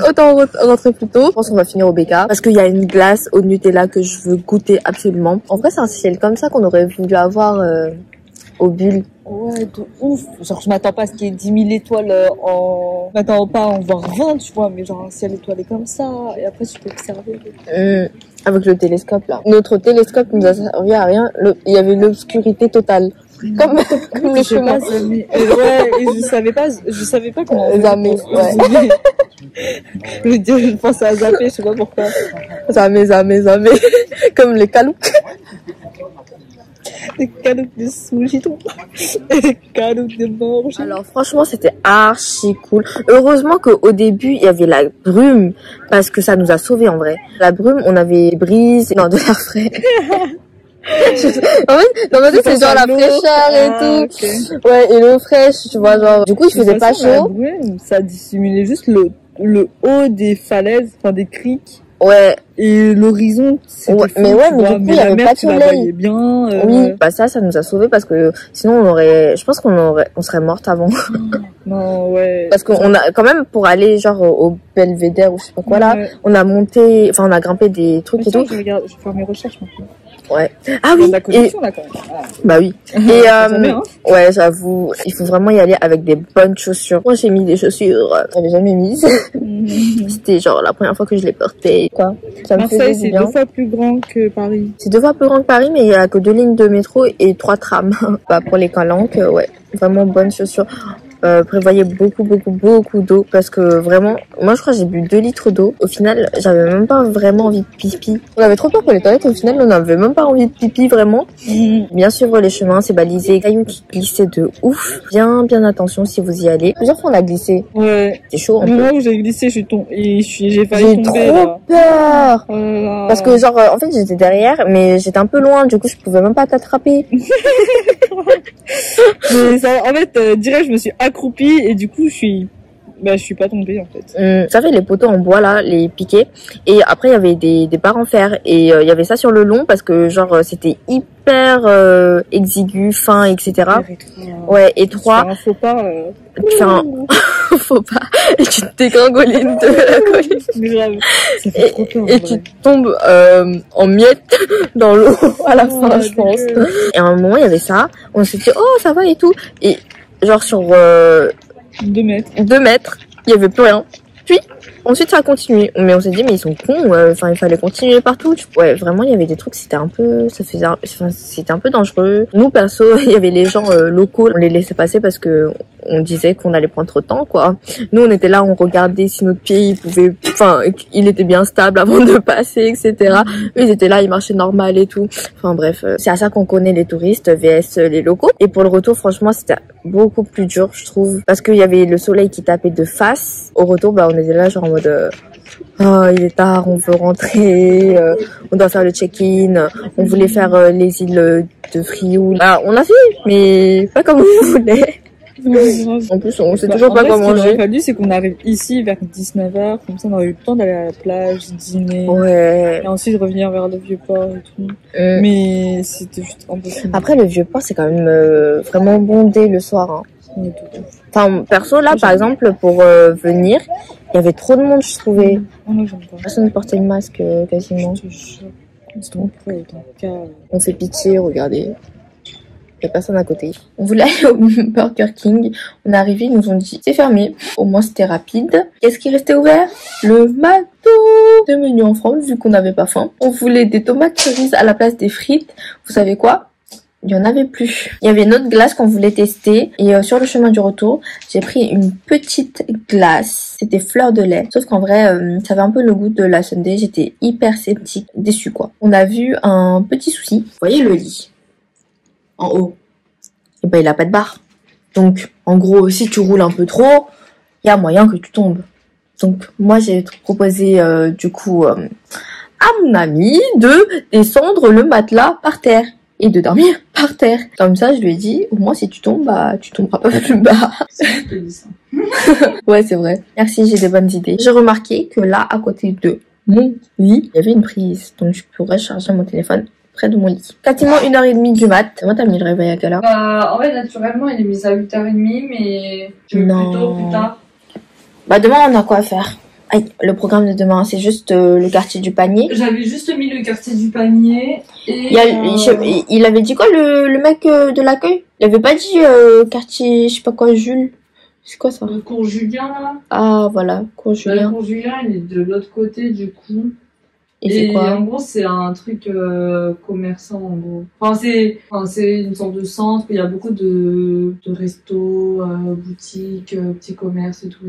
autant rentrer plus tôt. Je pense qu'on va finir au BK. Parce qu'il y a une glace au Nutella que je veux goûter absolument. En vrai, c'est un ciel comme ça qu'on aurait voulu avoir au Bulle. Ouais, de ouf. Genre, je m'attends pas à ce qu'il y ait 10 000 étoiles Je m'attends pas à en voir 20, tu vois, mais genre un ciel étoilé comme ça. Et après, tu peux observer. Avec le télescope, là. Notre télescope nous a servi à rien. Il y avait l'obscurité totale. Comme le chemin. Ouais, et je savais pas comment. Jamais, ouais. Je pensais à zapper, je sais pas pourquoi. Jamais. Comme les calouks. Des calouks de Sougiton. Des calouks de Borges. Alors franchement, c'était archi cool. Heureusement qu'au début, il y avait la brume, parce que ça nous a sauvés en vrai. La brume, on avait brise, non, de l'air frais. En fait, dans ma tête, c'est genre la fraîcheur et tout. Okay. Ouais, et l'eau fraîche, tu vois, genre. Du coup, il faisait pas chaud. Ouais, ça dissimulait juste le haut des falaises, enfin des criques. Ouais. Et l'horizon, c'était ouais, fou, mais ouais, mais vois, du coup, il y avait mer, pas de soleil. Bien, Oui, bah ça nous a sauvés parce que sinon je pense on serait morte avant. Non, ouais. Parce qu'on a, quand même, pour aller, genre, au Belvédère ou je sais pas quoi là, on a monté, enfin, on a grimpé des trucs et tout. Je vais faire mes recherches maintenant. Ouais. Ah oui. La connexion, là, quand même. Ah. Bah oui. Et, ouais, j'avoue, il faut vraiment y aller avec des bonnes chaussures. Moi, j'ai mis des chaussures, j'avais jamais mises. C'était genre la première fois que je les portais. Quoi. Ça me Marseille, c'est 2 fois plus grand que Paris. C'est 2 fois plus grand que Paris, mais il y a que 2 lignes de métro et 3 trams. Bah, pour les calanques, ouais. Vraiment bonnes chaussures. Prévoyez beaucoup d'eau parce que vraiment, moi je crois que j'ai bu 2 litres d'eau. Au final, j'avais même pas vraiment envie de pipi. On avait trop peur pour les toilettes. Au final, on avait même pas envie de pipi vraiment. Bien suivre les chemins, c'est balisé. Cailloux qui glissaient de ouf. Bien attention si vous y allez. Plusieurs fois on a glissé. Ouais. C'est chaud. Le moment où j'ai glissé, j'ai failli tomber. J'ai trop peur. Parce que genre, en fait, j'étais derrière, mais j'étais un peu loin. Du coup, je pouvais même pas t'attraper. Mais ça, en fait, direct, je me suis accroupie et du coup, je suis pas tombée, en fait. Ça fait les poteaux en bois, là, les piquets. Et après, il y avait des barres en fer. Et il y avait ça sur le long parce que, genre, c'était hyper exigu, fin, etc. Ouais, étroit. Un faux pas. Tu fais un faux pas. Et tu te dégringoles de la colline. Grave. Ça fait trop peur, et tu tombes en miettes dans l'eau à la fin, je pense. Et à un moment, il y avait ça. On s'est dit, oh, ça va et tout. Et genre, sur 2 mètres. 2 mètres, il y avait plus rien. Puis, ensuite, ça a continué. Mais on s'est dit, mais ils sont cons. Enfin, il fallait continuer partout. Ouais, vraiment, il y avait des trucs, c'était un peu dangereux. Nous, perso, il y avait les gens locaux. On les laissait passer parce que on disait qu'on allait prendre trop de temps, quoi. Nous, on était là, on regardait si notre pied, il était bien stable avant de passer, etc. Eux, ils étaient là, ils marchaient normal et tout. Enfin, bref, c'est à ça qu'on connaît les touristes, vs les locaux. Et pour le retour, franchement, c'était beaucoup plus dur, je trouve. Parce qu'il y avait le soleil qui tapait de face. Au retour, bah, on était là, genre en mode, oh, il est tard, on veut rentrer, on doit faire le check-in, on voulait faire les îles de Frioul. Bah, on a fait, mais pas comme on voulait. En plus, on sait toujours pas quoi manger. Ce qu'il aurait fallu, c'est qu'on arrive ici vers 19h, comme ça on aurait eu le temps d'aller à la plage, dîner, ouais. Et ensuite revenir vers le Vieux-Port et tout. Mais c'était juste impossible. Après, le Vieux-Port, c'est quand même vraiment bondé le soir. Hein. Enfin, perso, là, par exemple, pour venir, il y avait trop de monde, je trouvais. Personne ne portait le masque quasiment. On fait pitié, regardez. Il n'y a personne à côté. On voulait aller au Burger King. On est arrivé, ils nous ont dit c'est fermé. Au moins c'était rapide. Qu'est-ce qui restait ouvert? Le McDo. De menus en France vu qu'on n'avait pas faim. On voulait des tomates cerises à la place des frites. Vous savez quoi? Il n'y en avait plus. Il y avait une autre glace qu'on voulait tester. Et sur le chemin du retour, j'ai pris une petite glace. C'était fleur de lait. Sauf qu'en vrai, ça avait un peu le goût de la sundae. J'étais hyper sceptique. Déçue quoi. On a vu un petit souci. Vous voyez le lit? En haut, et ben il a pas de barre. Donc en gros, si tu roules un peu trop, il y a moyen que tu tombes. Donc moi j'ai proposé du coup à mon ami de descendre le matelas par terre et de dormir par terre. Comme ça, je lui ai dit au moins si tu tombes, bah tu tomberas pas plus bas. Ouais, c'est vrai. Merci, j'ai des bonnes idées. J'ai remarqué que là, à côté de mon lit, il y avait une prise, donc je pourrais charger mon téléphone près de mon lit. Quasiment 1h30 du mat. Moi, t'as mis le réveil à quelle heure? Bah, en fait, naturellement, il est mis à 8h30, mais plus tôt, plus tard. Bah, demain, on a quoi faire? Aïe, le programme de demain, c'est juste le quartier du panier. J'avais juste mis le quartier du panier. Et il avait dit quoi, le mec de l'accueil? Il avait pas dit quartier, je sais pas quoi, Jules? C'est quoi ça? Le cours Julien, là. Ah, voilà, cours Julien. Le cours Julien, il est de l'autre côté, du coup. Et c'est quoi? En gros, c'est un truc commerçant, en gros. C'est une sorte de centre où il y a beaucoup de restos, boutiques, petits commerces et tout.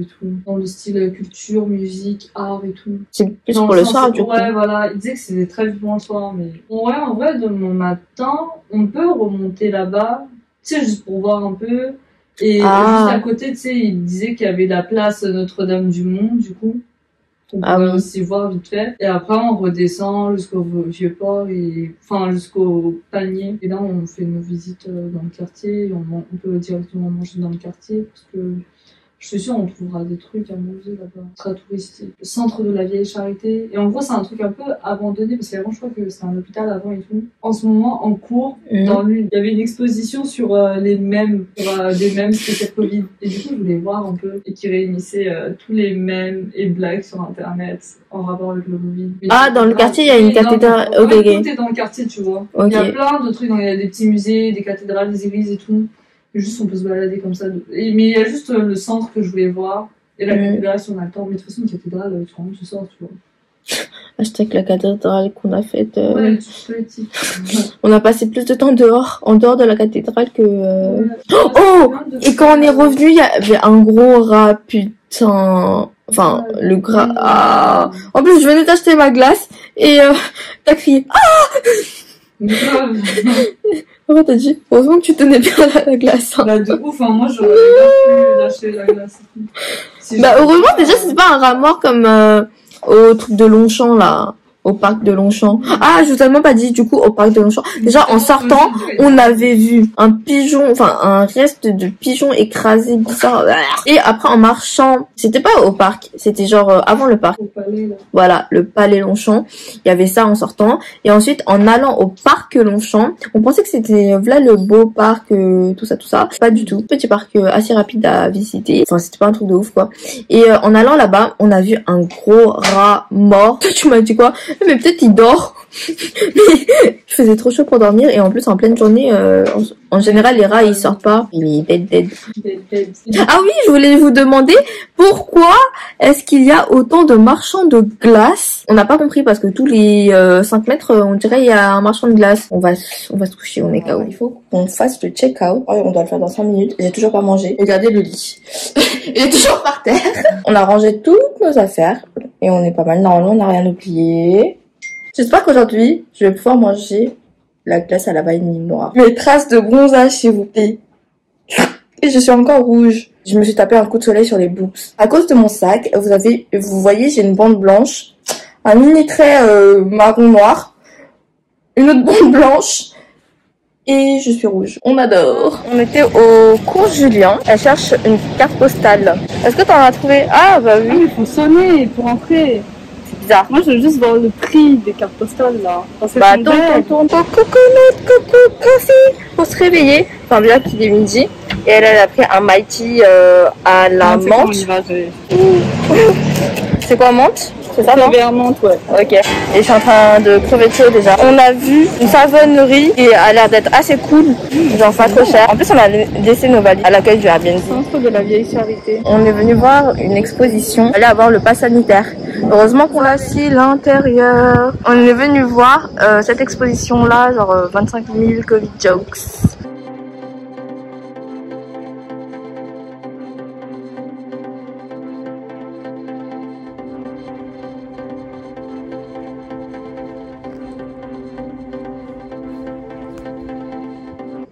Dans le style culture, musique, art et tout. C'est plus pour le soir, du coup. Ouais, voilà. Il disait que c'était très vivant le soir, mais... Ouais, en vrai, demain matin, on peut remonter là-bas, tu sais, juste pour voir un peu. Et juste à côté, tu sais, il disait qu'il y avait la place Notre-Dame-du-Mont, du coup. On Ah peut oui. aussi voir vite fait. Et après, on redescend jusqu'au Vieux-Port enfin, jusqu'au Panier. Et là, on fait nos visites dans le quartier. On peut directement manger dans le quartier parce que je suis sûre on trouvera des trucs à manger là-bas. Très touristique. Le centre de la Vieille Charité. Et en gros, c'est un truc un peu abandonné parce qu'avant, je crois que c'était un hôpital avant et tout. En ce moment, en cours, dans l'une, il y avait une exposition sur les mèmes, des mèmes spécial Covid. Et du coup, je voulais voir un peu et qui réunissait tous les mèmes et blagues sur Internet en rapport avec le Covid. Ah, dans le quartier, il y a une cathédrale. Ok, Ouais, ok. tout est dans le quartier, tu vois. Ok. Il y a plein de trucs. Il y a des petits musées, des cathédrales, des églises et tout. Juste, on peut se balader comme ça. Mais il y a juste le centre que je voulais voir. Et la cathédrale, si on a le temps. Mais de toute façon, une cathédrale, tu rentres, tu sors, tu vois. Hashtag la cathédrale qu'on a faite. Ouais, tu peux être On a passé plus de temps dehors, en dehors de la cathédrale que... Ouais. Oh! Et quand on est revenu, il y avait un gros rat, putain. Enfin, le gras. Ah. En plus, je venais d'acheter ma glace et t'as crié. Grave. Après, t'as dit, heureusement que tu tenais bien la glace. Hein. Bah, de ouf, hein, moi, j'aurais bien pu lâcher la glace. Si Bah, j'avais heureusement, pas, déjà, c'est pas un rat mort comme au truc de Longchamp, là. Au parc de Longchamp. Ah, je vous ai même pas dit, du coup, au parc de Longchamp. Déjà, en sortant, on avait vu un pigeon, enfin, un reste de pigeon écrasé, bizarre. Et après, en marchant, c'était pas au parc, c'était genre avant le parc. Au palais, là. Voilà, le palais Longchamp. Il y avait ça en sortant. Et ensuite, en allant au parc Longchamp, on pensait que c'était là le beau parc, tout ça. Pas du tout. Petit parc assez rapide à visiter. Enfin, c'était pas un truc de ouf, quoi. Et en allant là-bas, on a vu un gros rat mort. Tu m'as dit quoi? Mais peut-être il dort. Mais je faisais trop chaud pour dormir. Et en plus, en pleine journée, en général, les rats, ils sortent pas. Il est dead. Ah oui, je voulais vous demander pourquoi est-ce qu'il y a autant de marchands de glace? On n'a pas compris parce que tous les 5 mètres, on dirait il y a un marchand de glace. On va se coucher, on est KO. Il faut qu'on fasse le check-out. Oh, on doit le faire dans 5 minutes. J'ai toujours pas mangé. Regardez le lit. Il est toujours par terre. On a rangé toutes nos affaires et on est pas mal. Normalement, on n'a rien oublié. J'espère qu'aujourd'hui, je vais pouvoir manger la glace à la vanille noire. Mes traces de bronzage, s'il vous plaît. Et je suis encore rouge. Je me suis tapé un coup de soleil sur les boobs. À cause de mon sac, vous voyez, j'ai une bande blanche, un mini trait marron noir, une autre bande blanche, et je suis rouge. On adore. On était au cours Julien. Elle cherche une carte postale. Est-ce que t'en as trouvé? Ah bah oui. Ah, il faut sonner pour entrer. C'est bizarre. Moi, je veux juste voir le prix des cartes postales, là. Bah tourne. Coucou, café. Faut se réveiller. Enfin déjà qu'il est midi. Et elle a pris un Mighty à la menthe. C'est quoi menthe? C'est ça, non? Menthe, ouais. Ok. Et je suis en train de crever de chaud déjà. On a vu une savonnerie qui a l'air d'être assez cool. Genre pas trop cher. En plus, on a laissé nos valises à l'accueil du Airbnb. Centre de la Vieille Charité. On est venu voir une exposition. On allait avoir le pass sanitaire. Heureusement qu'on a assis l'intérieur. On est venu voir cette exposition-là, genre 25 000 Covid jokes.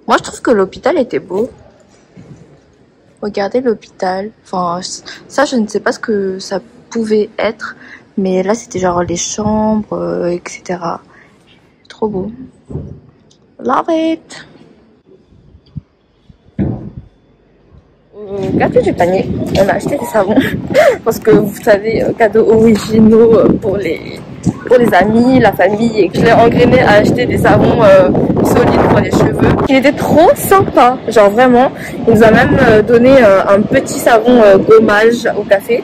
Moi, je trouve que l'hôpital était beau. Regardez l'hôpital. Enfin, ça, je ne sais pas ce que ça pouvait être. Mais là, c'était genre les chambres, etc. Trop beau. Love it. Au quartier du panier, on a acheté des savons. Parce que vous savez, cadeaux originaux pour les amis, la famille. Et je l'ai engrainé à acheter des savons solides pour les cheveux. Il était trop sympa. Genre vraiment, il nous a même donné un petit savon gommage au café.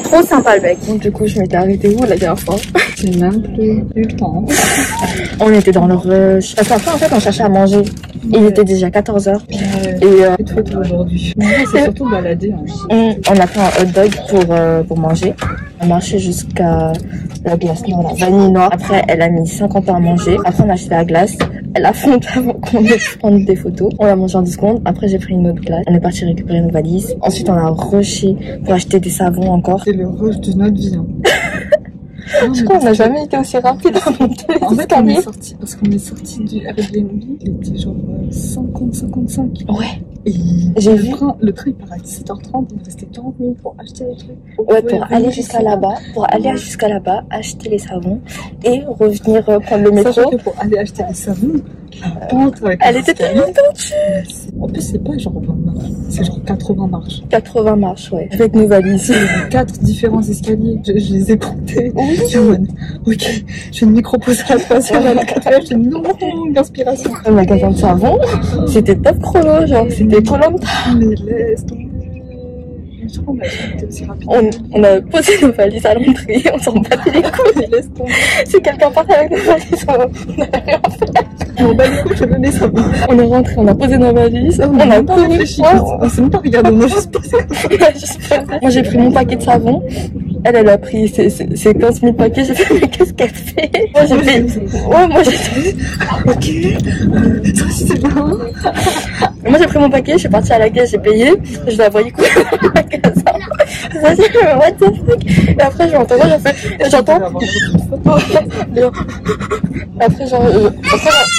Trop sympa le mec. Donc, du coup, je m'étais arrêtée où la dernière fois? J'ai même plus eu le temps. On était dans le rush. Parce qu'après, en fait, on cherchait à manger. Il était déjà 14h. Et de photos aujourd'hui. C'est surtout balader. Hein. On a pris un hot dog pour manger. On a marché jusqu'à la glace noire, la vanille noire. Après, elle a mis 50 ans à manger. Après, on a acheté la glace. Elle a fondu avant qu'on ait pu prendre des photos. On l'a mangé en 10 secondes. Après, j'ai pris une autre glace. On est parti récupérer nos valises. Ensuite, on a rushé pour acheter des savons encore. C'est le rush de notre vie. Hein. Je crois qu'on n'a jamais été aussi rapide à monter les En fait, on escaliers. est sorti, parce qu'on est sorti du Airbnb, il était genre 50-55. Ouais. Et J'ai le vu. train, le train il part à 17h30, il me restait 40 minutes pour acheter les trucs. Ouais, pour aller jusqu'à là-bas, acheter les savons et revenir prendre le métro. Sachant que pour aller acheter les savons, la pente avec Elle les était escaliers, tellement tendue. En plus, c'est pas genre 20 marches, c'est genre 80 marches. 80 marches, ouais. Avec nos valises. Il y avait 4 différents escaliers, je les ai comptés. Oui. Je suis en mode, ok, je vais me micro-poser à la troisième, à la quatrième, j'ai une longue inspiration. Le magasin de savon, c'était top chrono, genre, c'était Koh-Lanta. Mais laisse tomber. Je crois qu'on a jamais été aussi rapide. On a posé nos valises à l'entrée, on s'en battait les couilles. Mais laisse tomber. Si quelqu'un partait avec nos valises, on avait rien fait. On bat les couilles, je me mets ça. On est rentré, on a posé nos valises, on a même pas couru. réfléchi. Ouais, On s'est même pas regardé, on a juste passé. Moi j'ai pris mon paquet de savon, elle a pris ses 15 000 paquets, j'ai fait mais qu'est-ce qu'elle fait? Moi j'ai payé. Ouais, moi j'ai Ok, ça c'est bien. Moi j'ai pris mon paquet, je suis partie à la caisse, j'ai payé, je la voyais courir dans le magasin. Ça dit what the fuck? Et après j'entends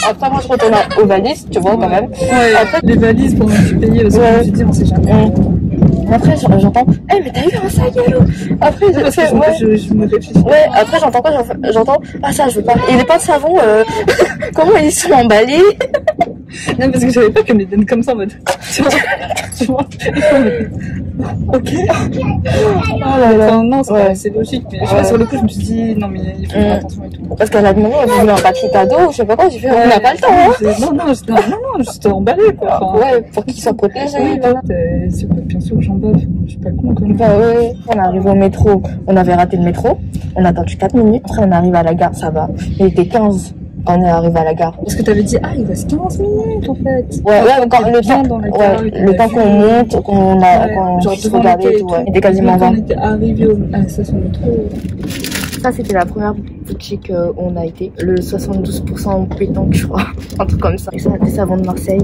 après moi je retourne aux valises, tu vois quand même. Ouais, Après- les valises pendant que tu payais, parce que Ouais. je me suis dit, on sait jamais. Après j'entends, mais t'as eu un sac à l'eau? Après Parce que je me réfléchis. Ouais, après j'entends quoi? J'entends, ah ça je veux pas. Et les pains de savon, comment ils sont emballés? Non, parce que je savais pas qu'elle me les donne comme ça en mode. Tu vois. Ok. Oh là là. Enfin, non, Ouais. c'est logique, mais je sais Ouais. pas, sur le coup, je me suis dit, non, mais il faut faire attention et tout. Parce qu'elle a demandé, elle voulait un papier cadeau, je sais pas quoi, j'ai fait, on n'a pas le temps, hein. Non, juste emballé, quoi. Enfin, Ouais, pour qu'il soit protégé. oui, voilà. C'est bien sûr que j'en bave, je suis pas con, quoi. Bah ouais, on arrive au métro, on avait raté le métro, on a attendu 4 minutes, après on arrive à la gare, ça va. Il était 15 quand on est arrivé à la gare. Parce que t'avais dit, ah, il reste 15 minutes, en fait. Ouais, quand le bien temps, dans la gare, ouais, et le temps qu'on monte, qu'on genre puisse devant regarder le et quai tout, ouais. Il était quasiment Quand 20. on était arrivé à la station de métro. Ça, c'était la première boutique où on a été. Le 72% pétanque, je crois. Un truc comme ça. Et ça, des savons de Marseille.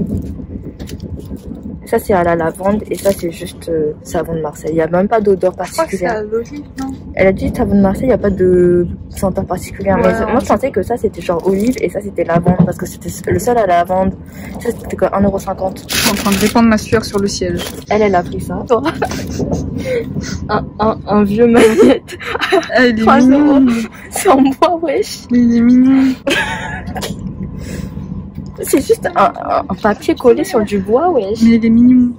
Ça, c'est à la lavande. Et ça, c'est juste savon de Marseille. Il n'y a même pas d'odeur particulière. l'olive, non? Elle a dit savon de Marseille, il n'y a pas de senteur particulière. Ouais, Mais moi, je pensais que ça, c'était genre olive. Et ça, c'était lavande. Parce que c'était le seul à la lavande. Ça, c'était quoi, 1,50 €. Je suis en train de répandre ma sueur sur le siège. Elle a pris ça. un vieux magnète. Elle est 3 mignonne. €. C'est en bois, wesh. Mais il est mignon. C'est juste un papier collé sur du bois, wesh. Mais il est mignon.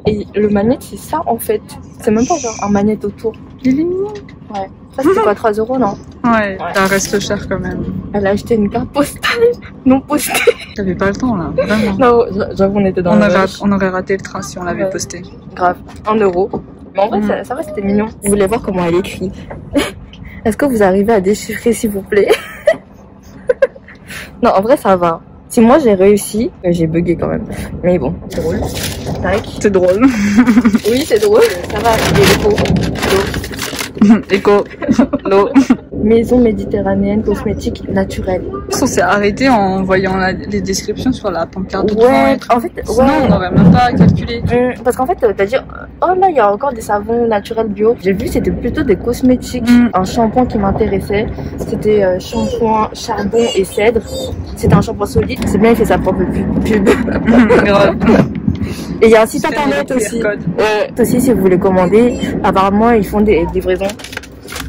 Et le magnète, c'est ça en fait. C'est même pas genre un magnète autour. Il est mignon. Ouais. Ça, c'était quoi, 3 € non? Ouais, ça reste cher quand même. Elle a acheté une carte postale non postée. J'avais pas le temps là, vraiment. Non, j'avoue, on était dans le rush. On aurait raté le train si on l'avait Ouais. posté. Grave. 1 €. Mais en vrai, ça va, c'était mignon. Vous voulez voir comment elle écrit? Est-ce que vous arrivez à déchiffrer, s'il vous plaît? Non, en vrai, ça va. Si moi j'ai réussi, j'ai bugué quand même. Mais bon, c'est drôle. Tac. C'est drôle. Oui, c'est drôle. Ça va. Écho. L'eau. Maison méditerranéenne cosmétique naturelle. On s'est arrêté en voyant les descriptions sur la pancarte de train Ouais, et tout. en fait, Sinon, ouais. on n'aurait même pas calculé. Parce qu'en fait, t'as dit, oh là, il y a encore des savons naturels bio. J'ai vu, c'était plutôt des cosmétiques. Un shampoing qui m'intéressait. C'était shampoing charbon et cèdre. C'était un shampoing solide. C'est bien, il fait sa propre pub. Grave. Et il y a un site internet aussi. Aussi, si vous voulez commander, apparemment, ils font des livraisons.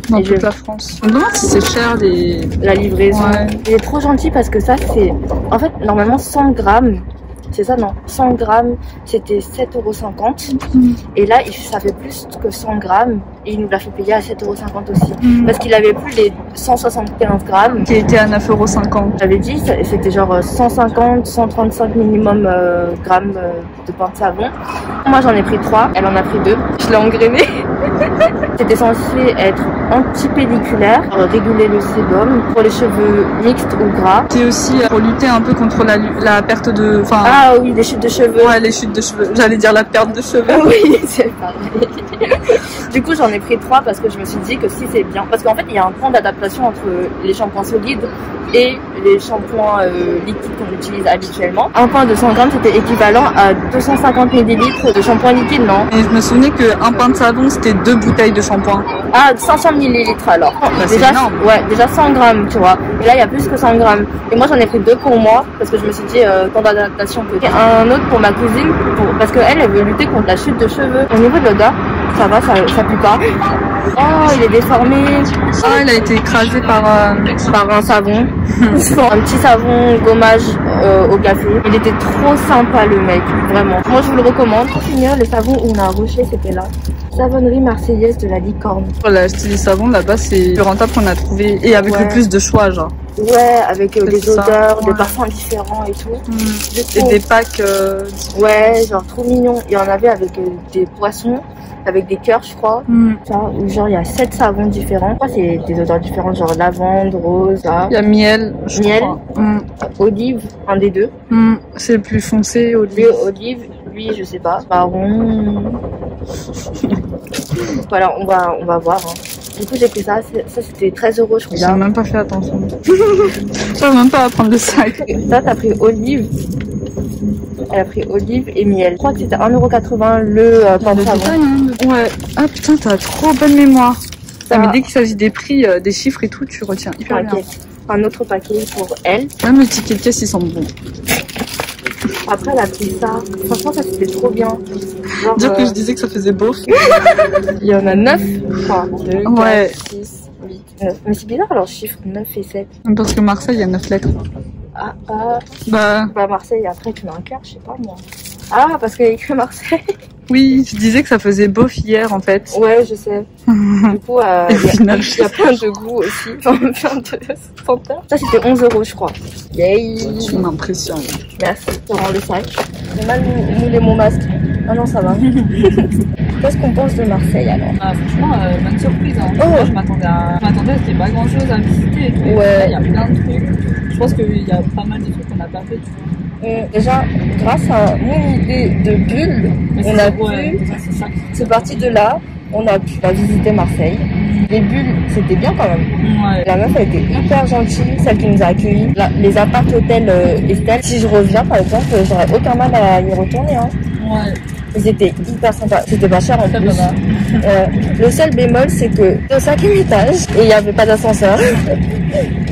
Dans Et toute la France. On me demande si c'est cher les... La livraison. Ouais. Il est trop gentil parce que ça, c'est... En fait, normalement, 100 grammes... C'est ça, non? 100 grammes, c'était 7,50 €. Et là, ça fait plus que 100 grammes. Et il nous l'a fait payer à 7,50 € aussi. Parce qu'il avait plus les 175 grammes. Qui était à 9,50 €. J'avais dit, c'était genre 150, 135 minimum grammes de pain de savon. Moi, j'en ai pris 3. Elle en a pris 2. Je l'ai engrainé. C'était censé être anti-pelliculaire, réguler le sébum pour les cheveux mixtes ou gras. C'est aussi pour lutter un peu contre la perte de... Enfin, Ah oui, des chutes de cheveux. ouais, les chutes de cheveux. J'allais dire la perte de cheveux. Oui, c'est pareil. Du coup, j'en ai pris 3 parce que je me suis dit que si c'est bien. Parce qu'en fait, il y a un temps d'adaptation entre les shampoings solides et les shampoings liquides qu'on utilise habituellement. Un pain de 100 grammes, c'était équivalent à 250 ml de shampoing liquide, non? Et je me souvenais qu'un pain de savon, c'était 2 bouteilles de shampoing. Ah, 500 millilitres alors. Bah, c'est déjà, énorme. ouais, déjà 100 grammes, tu vois. Et là, il y a plus que 100 grammes. Et moi, j'en ai pris 2 pour moi, parce que je me suis dit, temps d'adaptation peut-être. Et un autre pour ma cousine, parce qu'elle, elle veut lutter contre la chute de cheveux. Au niveau de l'odeur, ça va, ça pue pas. Oh, il est déformé. Ah, il a été écrasé par un savon. Un petit savon gommage au café. Il était trop sympa, le mec, vraiment. Moi, je vous le recommande. Pour finir, le savon où on a rushé, c'était là. Savonnerie marseillaise de la Licorne. Voilà, acheter des savons là-bas, c'est le plus rentable qu'on a trouvé. Et avec le plus de choix, genre. Ouais, avec des ça. odeurs, des parfums différents et tout. Et des packs. Ouais, genre trop mignon. Il y en avait avec des poissons, avec des cœurs, je crois. Ça, où genre il y a 7 savons différents. Je crois que c'est des odeurs différentes, genre lavande, rose, ça. Il y a miel, je crois. Olive, un des deux. C'est le plus foncé, Olive, lui, je sais pas. Marron. Voilà, on va voir. Hein. Du coup, j'ai pris ça. Ça, c'était 13 €, je crois. J'ai même pas fait attention. J'arrive même pas à prendre le sac. Ça, t'as pris olive. Elle a pris olive et miel. Je crois que c'était 1,80 € le pain de savon. Ouais. Ah putain, t'as trop bonne mémoire. Ça, mais dès qu'il s'agit des prix, des chiffres et tout, tu retiens hyper bien. Un autre paquet pour elle. Même le ticket de caisse, ils sont bons. Après, elle a pris ça. Franchement, ça c'était trop bien. Genre, dire que je disais que ça faisait beauf. Il y en a 9, je crois. 2, 4, ouais. 6, 8, 9. Mais c'est bizarre alors, chiffre 9 et 7. Parce que Marseille, il y a 9 lettres. Bah, Marseille, après, tu mets un cœur, je sais pas moi. Ah, parce qu'il y a écrit Marseille. Oui, je disais que ça faisait beauf hier en fait. Ouais, je sais. Du coup, il y a plein de goûts aussi. Enfin, plein de senteurs. Ça, c'était 11 €, je crois. Yay! Tu m'impressionnes. Merci pour rendre le sac. J'ai mal moulé mon masque. Ah non, ça va. Qu'est-ce qu'on pense de Marseille alors? Franchement, bonne surprise. Hein. Moi, je m'attendais à ce qu'il n'y ait pas grand chose à visiter et tout. Ouais. Il y a plein de trucs. Je pense qu'il y a pas mal de trucs qu'on n'a pas fait, tu vois. Déjà, grâce à mon idée de bulle, on a pu, c'est parti de là, on a pu visiter Marseille. Les bulles, c'était bien quand même. Ouais. La meuf, elle était hyper gentille, celle qui nous a accueillis. Les appart-hôtels Estelle, si je reviens par exemple, j'aurais aucun mal à y retourner. Hein. Ouais. Ils étaient hyper sympas, c'était pas cher en plus. Le seul bémol, c'est que c'est au 5e étage et il n'y avait pas d'ascenseur.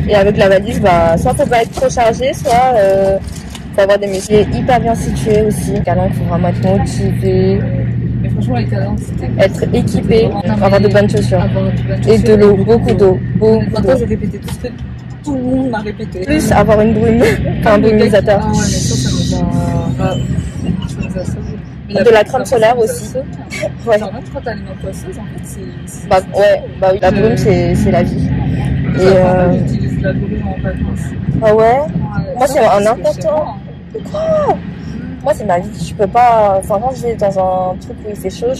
Et avec la valise, soit faut pas être trop chargé, soit faut avoir des muscles. Il est hyper bien situé aussi. Les calanques, il faut vraiment être motivé. Mais franchement, les calanques, c'était être équipé, avoir de bonnes chaussures. Et de l'eau, beaucoup d'eau. Maintenant, j'ai répété tout ce que tout le monde m'a répété. Plus avoir une brume, enfin un brumisateur. Ah ouais, mais ça nous a... De la crème solaire aussi. Ouais. Genre même quand t'as les mains poisseuses, en fait, c'est... oui, la brume, c'est la vie. Et j'utilise la brume en vacances. Ah ouais? Moi, c'est un important. Quoi? Moi, c'est ma vie. Je peux pas... Enfin, quand je vais dans un truc où il fait chaud,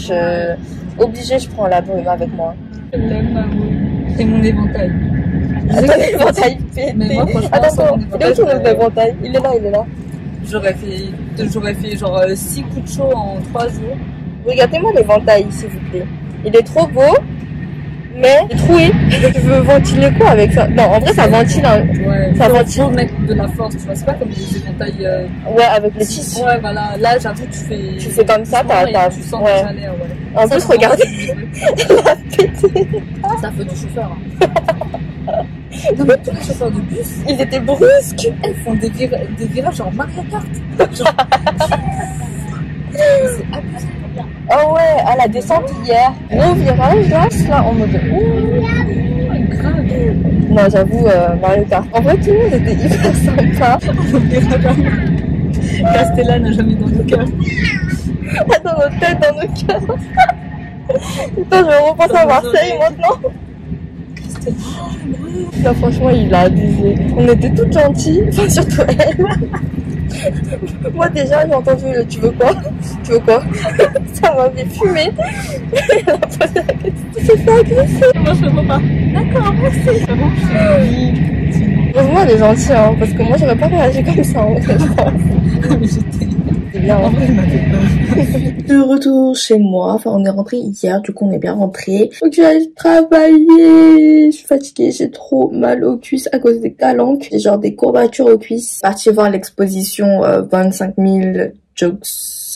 obligée, je prends la brume avec moi. Je l'aime, ma brume. Et mon éventail. Attends, l'éventail pété. Mais moi, franchement, attends, il est où ton éventail? Il est là. J'aurais fait genre 6 coups de chaud en 3 jours. Regardez-moi l'éventail, s'il vous plaît. Il est trop beau, mais il est troué. Tu veux ventiler quoi avec ça? Non, en vrai, ça ventile. Hein. Ouais, ça ventile. Faut mettre de la force, tu vois. C'est pas comme les éventails. Ouais, avec les tissus. Ouais, voilà. Là, j'avoue, tu fais comme ça, tu sens la chaleur, ouais. En plus, regardez. Il a pété. Ça fait du chauffeur. Hein. Non, mais tous les chauffeurs de bus, ils étaient brusques. Elles font des virages en Mario Kart. C'est abusé. Oh ouais, à la descente hier. Gros virage là, en mode. Grave. Non, j'avoue, Mario Kart. En vrai, tout le monde était hyper sympa. Castella n'a jamais dans nos cœurs. Dans nos têtes, dans nos cœurs. Putain, je vais repenser à Marseille maintenant. Non, franchement, il a abusé. On était toutes gentilles, enfin surtout elle. Moi déjà, j'ai entendu le tu veux quoi? Ça m'avait fumé. Elle a posé la question. C'est fait agresser. Moi, je ne vois pas. D'accord, merci. Heureusement, elle est gentille, hein, parce que moi, j'aurais pas réagi comme ça, en fait. C'est bien. En vrai, il m'a fait peur. De retour chez moi. Enfin, on est rentré hier, du coup, on est bien rentré. Faut que j'aille travailler. Je suis fatiguée, j'ai trop mal aux cuisses à cause des calanques. J'ai genre des courbatures aux cuisses. Partie voir l'exposition 25 000 jokes.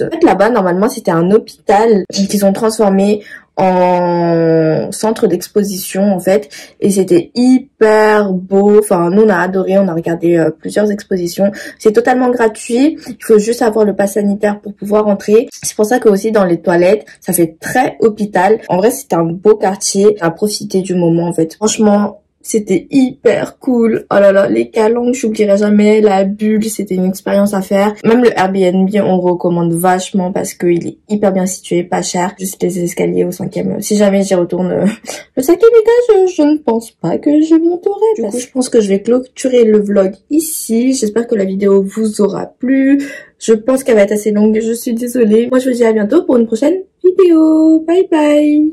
En fait, là-bas, normalement, c'était un hôpital qu'ils ont transformé en centre d'exposition en fait, et c'était hyper beau. Enfin, nous on a adoré, on a regardé plusieurs expositions. C'est totalement gratuit, il faut juste avoir le pass sanitaire pour pouvoir entrer. C'est pour ça que aussi dans les toilettes, ça fait très hôpital. En vrai, c'était un beau quartier à profiter du moment en fait. Franchement, c'était hyper cool. Oh là là, les calanques, j'oublierai jamais. La bulle, c'était une expérience à faire. Même le Airbnb, on recommande vachement parce qu'il est hyper bien situé, pas cher. Juste les escaliers au 5e. Si jamais j'y retourne le 5e étage, je ne pense pas que je monterai. Du coup, je pense que je vais clôturer le vlog ici. J'espère que la vidéo vous aura plu. Je pense qu'elle va être assez longue. Je suis désolée. Moi, je vous dis à bientôt pour une prochaine vidéo. Bye bye.